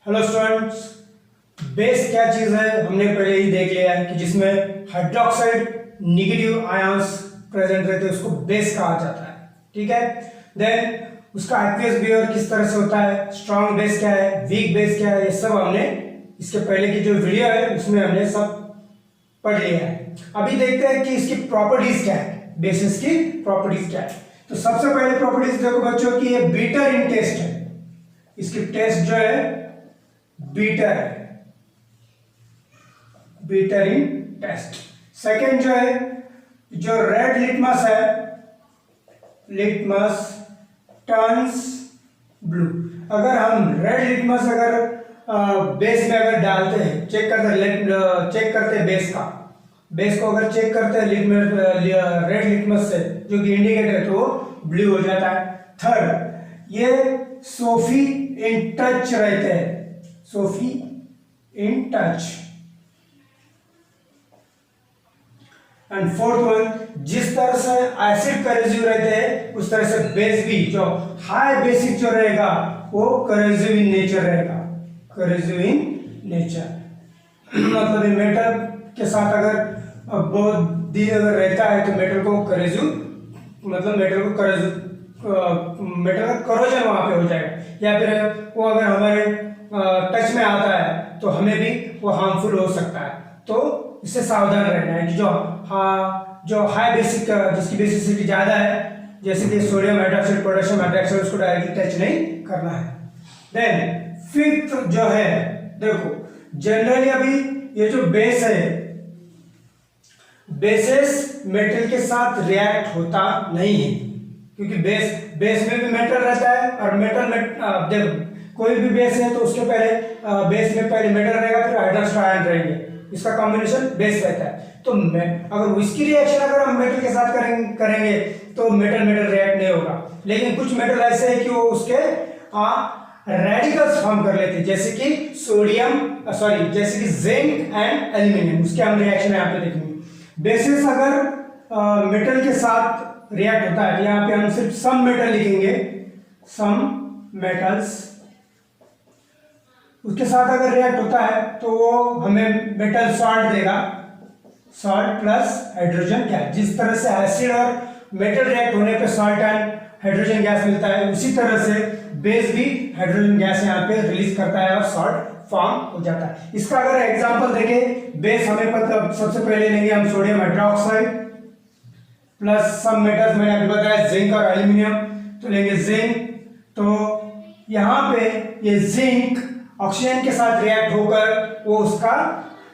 Hello students, base क्या चीज़ है हमने पहले ही देख लिया है कि जिसमें हाइड्रोक्साइड नेगेटिव आयंस प्रेजेंट रहते हैं उसको बेस कहा जाता है। ठीक है, देन उसका एक्वियस बिहेवियर किस तरह से होता है, स्ट्रॉन्ग बेस क्या है, वीक बेस क्या है, ये सब हमने इसके पहले की जो वीडियो है उसमें हमने सब पढ़ लिया है। अभी देखते हैं कि इसकी प्रॉपर्टीज क्या है, बेसिस की प्रॉपर्टीज क्या है। तो सबसे पहले प्रॉपर्टीज देखो बच्चों की ये बीटर इन टेस्ट है, इसकी टेस्ट जो है बीटर है, बीटर इन टेस्ट। सेकेंड जो है जो रेड लिटमस है, लिटमस टर्न्स ब्लू। अगर हम रेड लिटमस अगर बेस में अगर डालते हैं, चेक करते हैं बेस को अगर चेक करते हैं रेड लिटमस से जो कि इंडिकेटर है तो वो ब्लू हो जाता है। थर्ड, ये सोफी इन टच रहते हैं, Sophie in touch. And fourth one, जिस तरह से एसिड करेसिव रहते हैं उस तरह से बेस भी जो हाई बेसिक जो रहेगा वो करेसिव इन नेचर रहेगा, करेसिव इन नेचर। मतलब मेटल के साथ अगर बहुत दिन अगर रहता है तो मेटल को करेसिव, मतलब मेटल का करोजन वहां पे हो जाएगा, या फिर वो अगर हमारे टच में आता है तो हमें भी वो हार्मफुल हो सकता है। तो इससे सावधान रहना है कि जो हाई बेसिक जिसकी बेसिसिटी ज्यादा है, जैसे कि सोडियम हाइड्रोक्साइड, पोटेशियम हाइड्रोक्साइड, उसको डायरेक्टली टच नहीं करना है। देन फिफ्थ जो है, देखो जनरली अभी ये जो बेस है, बेसेस मेटल के साथ रिएक्ट होता नहीं है, क्योंकि बेस में भी मेटल रहता है और देखो कोई भी बेस है तो उसके पहले बेस में पहले मेटल रहेगा, फिर हाइड्रोक्साइड आयन रहेंगे, इसका कॉम्बिनेशन बेस रहता है। तो अगर इसकी रिएक्शन अगर हम मेटल के साथ करेंगे तो मेटल रिएक्ट नहीं होगा। लेकिन कुछ मेटल ऐसे है कि वो उसके रेडिकल्स फॉर्म कर लेते हैं, जैसे कि जैसे कि जिंक एंड एल्यूमिनियम, उसके हम रिएक्शन यहाँ पे देखेंगे। बेसिस अगर मेटल के साथ रिएक्ट होता है, यहाँ पे हम सिर्फ सम मेटल लिखेंगे, सम मेटल्स उसके साथ अगर रिएक्ट होता है तो वो हमें मेटल सॉल्ट देगा, सॉल्ट प्लस हाइड्रोजन गैस। जिस तरह से एसिड और मेटल रिएक्ट होने पे सॉल्ट एंड हाइड्रोजन गैस मिलता है, उसी तरह से बेस भी हाइड्रोजन गैस यहाँ पे रिलीज करता है और सॉल्ट फॉर्म हो जाता है। इसका अगर एग्जांपल देखें, बेस हमें पता, सबसे पहले लेंगे हम sodium hydroxide plus some metals, मैंने अभी बताया जिंक और एल्यूमिनियम, तो लेंगे जिंक। तो यहाँ पे ये जिंक ऑक्सीजन के साथ रिएक्ट होकर वो उसका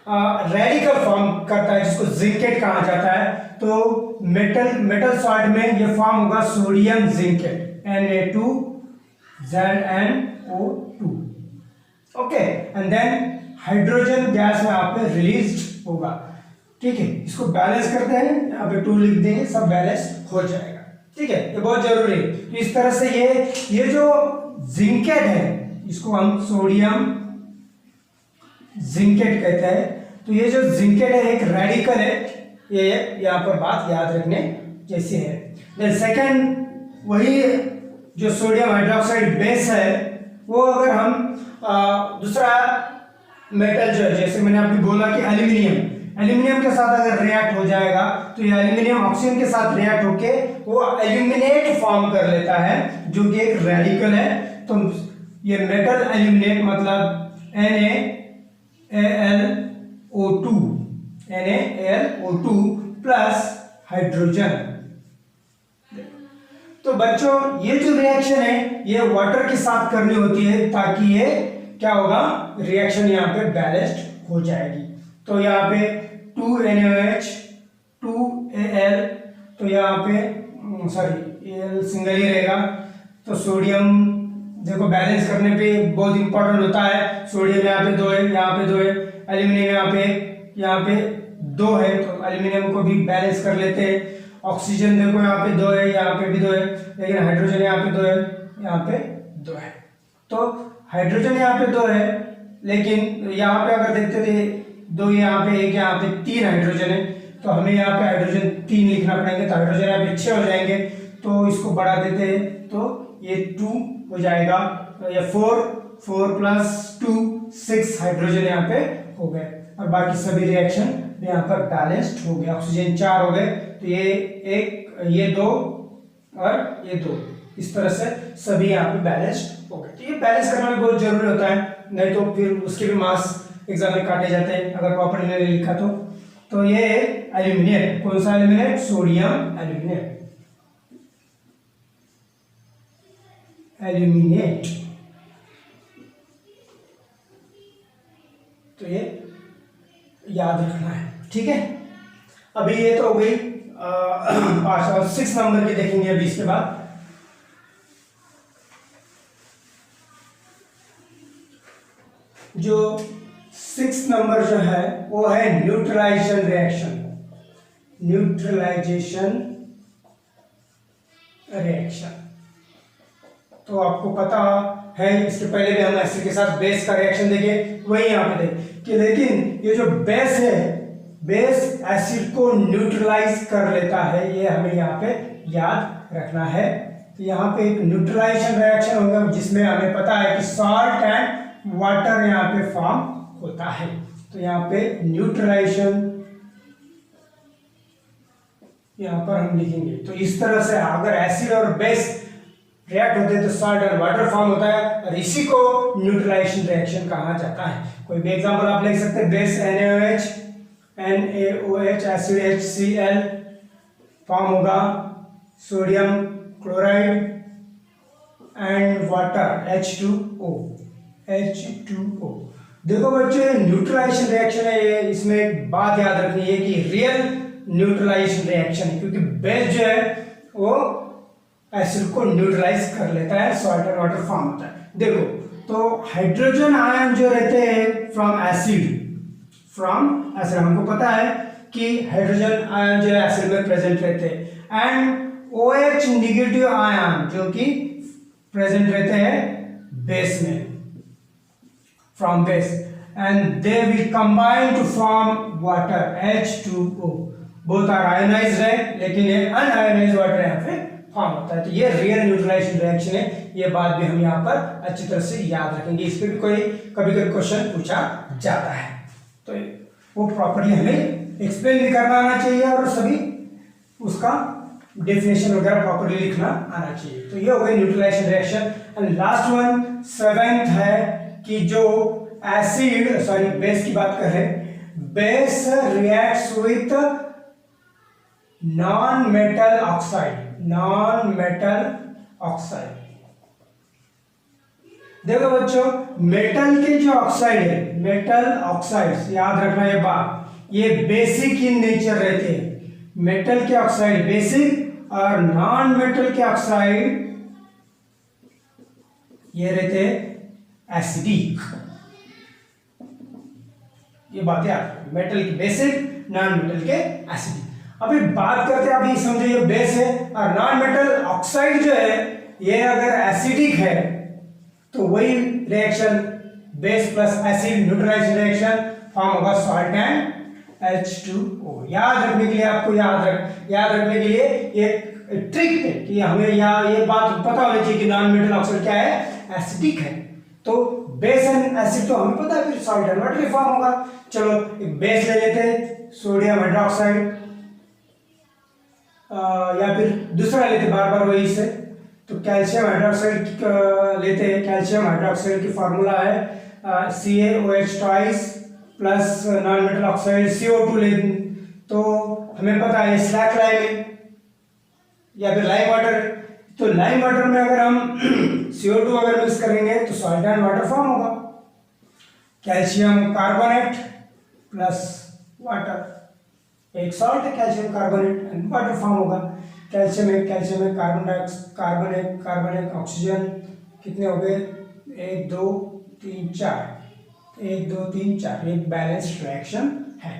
रेडिकल फॉर्म करता है, जिसको जिंकेट कहा जाता है। तो मेटल सॉल्ट में ये फॉर्म होगा sodium zincate, Na2ZnO2। Okay, and then hydrogen gas यहाँ पे रिलीज होगा। ठीक है, इसको बैलेंस करते हैं, यहाँ पे 2 लिख देंगे, सब बैलेंस हो जाएगा। ठीक है, ये बहुत जरूरी है। तो इस तरह से ये जो जिंकेट है इसको हम सोडियम जिंकेट कहते हैं। तो ये जो जिंकेट है एक रेडिकल है, ये यहाँ पर बात याद रखने जैसी है। देन सेकंड, वही जो सोडियम हाइड्रोक्साइड बेस है वो अगर हम दूसरा मेटल जो है, जैसे मैंने आपको बोला कि एल्यूमिनियम के साथ अगर रिएक्ट हो जाएगा तो ये एल्यूमिनियम ऑक्सीजन के साथ रिएक्ट होके वो एल्यूमिनेट फॉर्म कर लेता है, जो कि एक रेडिकल है। तो ये मेटल एल्यूमिनेट मतलब NaAlO2 प्लस हाइड्रोजन। तो बच्चों ये जो रिएक्शन है ये वाटर के साथ करनी होती है, ताकि ये क्या होगा, रिएक्शन यहाँ पे बैलेंस्ड हो जाएगी। तो यहाँ पे 2NaOH 2Al, तो यहाँ पे Al सिंगल ही रहेगा। तो सोडियम देखो बैलेंस करने पे बहुत इंपॉर्टेंट होता है, सोडियम यहाँ पे 2 है, यहाँ पे 2 है, एल्यूमिनियम यहाँ पे 2 है, तो एल्यूमिनियम को भी बैलेंस कर लेते हैं। ऑक्सीजन देखो यहाँ पे 2 है, यहाँ पे भी 2 है, लेकिन हाइड्रोजन यहाँ पे 2 है, यहाँ पे 2 है। तो हाइड्रोजन यहाँ पे 2 है, लेकिन यहाँ पे अगर देखते थे 2 यहाँ पे 1, यहाँ पे 3 हाइड्रोजन है, तो हमें यहाँ पे हाइड्रोजन 3 लिखना पड़ेंगे, तो हाइड्रोजन यहाँ पे 6 हो जाएंगे। तो इसको बढ़ा देते हैं तो ये 2 हो जाएगा, ये 4 प्लस 2 6 हाइड्रोजन यहाँ पे हो गए और बाकी सभी रिएक्शन यहाँ पर बैलेंस्ड हो गए। ऑक्सीजन 4 हो गए तो ये 1 ये 2 और ये 2, इस तरह से सभी यहाँ पे बैलेंस्ड हो गए। तो ये बैलेंस करना भी बहुत जरूरी होता है, नहीं तो फिर उसके भी मार्क्स एग्जाम में काटे जाते हैं अगर प्रॉपर्ली नहीं लिखा तो ये एल्यूमिनेट, कौन सा एल्यूमिनेट? Sodium aluminate. तो ये याद रखना है, ठीक है। अभी ये तो हो गई 5 और 6 नंबर की देखेंगे अभी इसके बाद। जो 6 नंबर जो है वो है न्यूट्रलाइजेशन रिएक्शन। न्यूट्रलाइजेशन रिएक्शन तो आपको पता है, इसके पहले भी हम एसिड के साथ बेस का रिएक्शन देखे, वही यहाँ पे देखे कि लेकिन ये जो बेस है, बेस एसिड को न्यूट्रलाइज कर लेता है, ये हमें यहाँ पे याद रखना है। तो यहाँ पे एक न्यूट्रलाइजेशन रिएक्शन होगा जिसमें हमें पता है कि सॉल्ट एंड वाटर यहाँ पे फॉर्म होता है। तो यहाँ पे न्यूट्रलाइजेशन यहाँ पर हम लिखेंगे। तो इस तरह से अगर एसिड और बेस रिएक्ट होते हैं तो सॉल्ट और वाटर फॉर्म होता है और इसी को न्यूट्रलाइजेशन रिएक्शन कहा जाता है। कोई भी एग्जांपल आप लिख सकते हैं, base NaOH acid HCl form होगा, sodium chloride and water H2O। देखो बच्चों, न्यूट्रलाइजेशन रिएक्शन है ये, इसमें एक बात याद रखनी है कि रियल न्यूट्रलाइजेशन रिएक्शन है, क्योंकि बेस जो है वो एसिड को न्यूट्रलाइज कर लेता है, सॉल्ट और वाटर फॉर्म होता है। देखो तो हाइड्रोजन आयन जो रहते हैं फ्रॉम एसिड हमको पता है कि हाइड्रोजन आयन जो है एसिड में प्रेजेंट रहते हैं एंड OH निगेटिव आयन जो कि प्रेजेंट रहते हैं बेस में, from base, and they will combine to form water H2O। Both are ionized है लेकिन ये अनआयोनाइज्ड वाटर यहाँ पे फॉर्म होता है। तो ये रियल न्यूट्रलाइजेशन रिएक्शन है, ये बात भी हम यहाँ पर अच्छी तरह से याद रखेंगे। इस पे भी कभी क्वेश्चन पूछा जाता है तो वो प्रॉपर्ली हमें एक्सप्लेन भी करना आना चाहिए और सभी उसका डेफिनेशन वगैरह प्रॉपर्ली लिखना आना चाहिए। तो ये हो गई neutralization reaction. And last one 7th है कि जो एसिड बेस की बात कर रहे हैं, base reacts with non metal oxide. देखो बच्चों, मेटल के जो ऑक्साइड है, मेटल ऑक्साइड्स याद रखना ये बात, ये बेसिक इन नेचर रहते हैं। मेटल के ऑक्साइड बेसिक और नॉन मेटल के ऑक्साइड ये रहते हैं एसिडिक। ये बात याद, मेटल के बेसिक, नॉन मेटल के एसिडिक। अभी बात करते हैं, अभी समझो ये बेस है और नॉन मेटल ऑक्साइड जो है ये अगर एसिडिक है तो वही reaction base plus acid neutralization reaction form होगा सॉल्ट एंड H2O। याद रखने के लिए आपको याद रखने के लिए एक ट्रिक है कि हमें ये बात पता होनी चाहिए कि नॉन मेटल ऑक्साइड क्या है, एसिडिक है। तो बेस एंड एसिड तो हमें पता है, फिर सॉल्ट एंड वाटर फॉर्म होगा। चलो एक बेस ले लेते हैं, सोडियम हाइड्रोक्साइड, या फिर दूसरा लेते बार वही से, तो कैल्शियम हाइड्रोक्साइड लेते हैं। कैल्शियम हाइड्रोक्साइड की फार्मूला है CaOH twice plus non metal oxide CO2 लेते, तो हमें पता है स्लैक लाइम है या फिर लाइम वाटर। तो लाइम वाटर में अगर हम CO2 अगर मिक्स करेंगे तो सॉल्ट एंड वाटर फॉर्म होगा। कैल्शियम कार्बोनेट प्लस वाटर, एक सॉल्ट है calcium carbonate and water form होगा। कैल्शियम है कार्बन एक ऑक्सीजन, कितने हो गए 1 2 3 4, 1 2 3 4, एक बैलेंस्ड रिएक्शन है।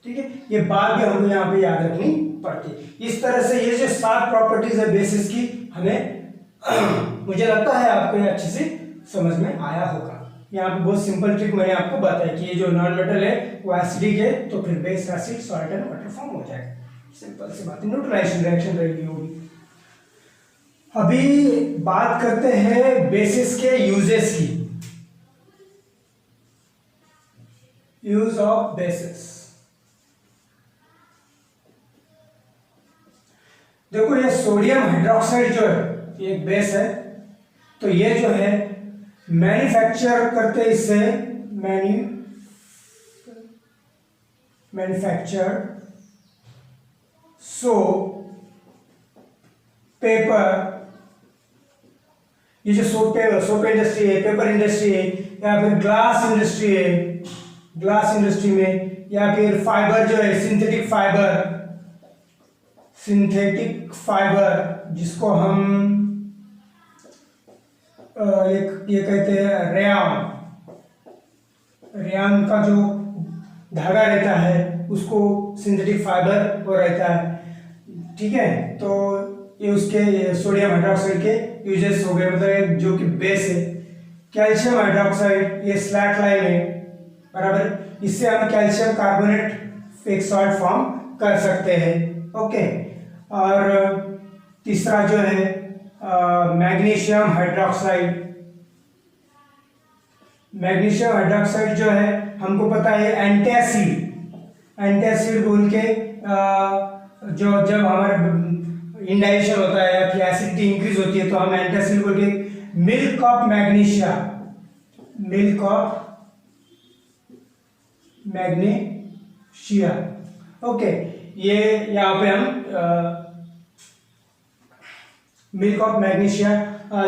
ठीक है, ये बात भी हमको यहाँ पे याद रखनी पड़ती है। इस तरह से ये जो 7 प्रॉपर्टीज है बेसिस की, हमें मुझे लगता है आपको ये अच्छे से समझ में आया होगा। यहाँ पे बहुत सिंपल ट्रिक मैंने आपको बताया कि ये जो नॉन मेटल है वो एसिडिक है, तो फिर base acid salt and water form हो जाएगा। सिंपल सी बात है, न्यूट्रलाइजेशन रिएक्शन रहेगी होगी। अभी बात करते हैं बेसिस के यूजेस की। Use of basis. देखो ये सोडियम हाइड्रोक्साइड जो है ये एक बेस है, तो ये जो है मैन्युफैक्चर करते इससे मैन्युफैक्चर सोप, पेपर, ये जो सोप इंडस्ट्री है, पेपर इंडस्ट्री है, या फिर ग्लास इंडस्ट्री है, ग्लास इंडस्ट्री में, या फिर फाइबर जो है सिंथेटिक फाइबर जिसको हम ये कहते हैं रेयान का जो धागा रहता है उसको सिंथेटिक फाइबर वो रहता है, ठीक है। तो ये उसके सोडियम हाइड्रोक्साइड के यूजेस हो गए, मतलब एक जो कि बेस है। कैल्शियम हाइड्रोक्साइड ये स्लैट लाइन है, बराबर, इससे हम कैल्शियम कार्बोनेट एक सॉल्ट फॉर्म कर सकते हैं, ओके। और तीसरा जो है मैग्नीशियम हाइड्रोक्साइड। मैग्नीशियम हाइड्रोक्साइड जो है हमको पता है एंटासिड बोल के जो जब हमारे इंडाइजेशन होता है या फिर एसिडिटी इंक्रीज होती है तो हम एंटासिड बोल के मिल्क ऑफ मैग्नीशिया, ओके। ये यहाँ पे हम मिल्क ऑफ मैग्नीशिया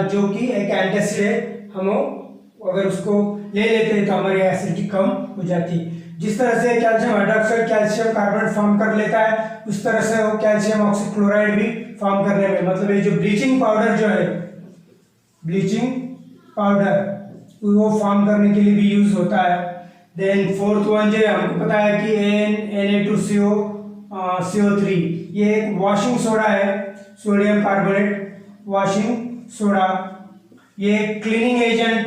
जो कि एक एंटासिड है, हम अगर उसको ले लेते हैं तो हमारी एसिडिटी कम हो जाती है। जिस तरह से calcium hydroxide calcium carbonate form कर लेता है, उस तरह से वो कैल्शियम ऑक्सीक्लोराइड भी फॉर्म करने में, मतलब ये जो ब्लीचिंग पाउडर जो है, ब्लीचिंग पाउडर वो फॉर्म करने के लिए भी यूज होता है। देन फोर्थ वन जो है हमको पता है कि Na2CO3 ये एक वॉशिंग सोडा है, सोडियम कार्बोनेट वॉशिंग सोडा। ये क्लीनिंग एजेंट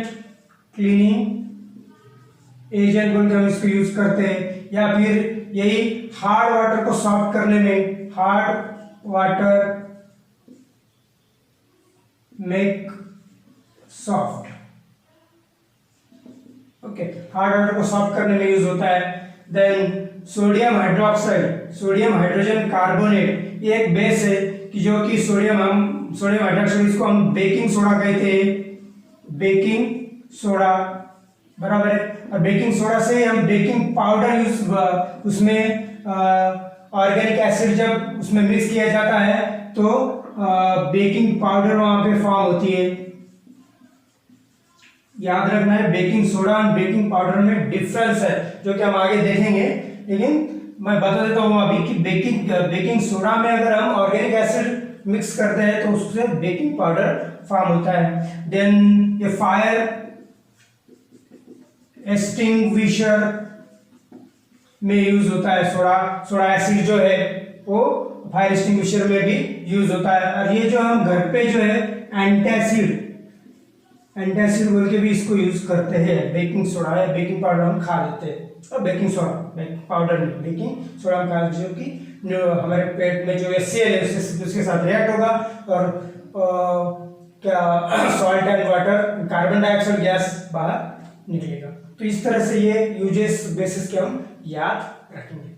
बोल के हम इसको यूज करते हैं, या फिर यही हार्ड वाटर को सॉफ्ट करने में, hard water make soft, okay, hard water को सॉफ्ट करने में यूज होता है। Then sodium hydroxide, sodium hydrogen carbonate, ये एक बेस है कि जो कि सोडियम हाइड्रोक्साइड इसको हम बेकिंग सोडा कहते हैं, बेकिंग सोडा, बराबर है। और बेकिंग सोडा से हम बेकिंग पाउडर यूज, उसमें ऑर्गेनिक एसिड जब उसमें मिक्स किया जाता है तो बेकिंग पाउडर वहां पे फॉर्म होती है। याद रखना है बेकिंग सोडा और बेकिंग पाउडर में डिफरेंस है, जो कि हम आगे देखेंगे, लेकिन मैं बता देता हूं अभी कि बेकिंग सोडा में अगर हम ऑर्गेनिक एसिड मिक्स करते हैं तो उससे बेकिंग पाउडर फॉर्म होता है। देन ये फायर एक्सटिंग्विशर में यूज होता है, सोडा एसिड जो है वो फायर एक्सटिंग्विशर में भी यूज होता है। और ये जो हम घर पे जो है एंटासिड बोल के भी इसको यूज करते हैं। बेकिंग सोडा या बेकिंग पाउडर हम खा लेते हैं, और बेकिंग सोडा पाउडर नहीं, बेकिंग सोडा हम खा, जो कि हमारे पेट में जो HCl है उसके साथ रिएक्ट होगा और क्या salt and water, carbon dioxide gas बाहर निकलेगा। तो इस तरह से ये यूजेस बेसिस के हम याद रखेंगे।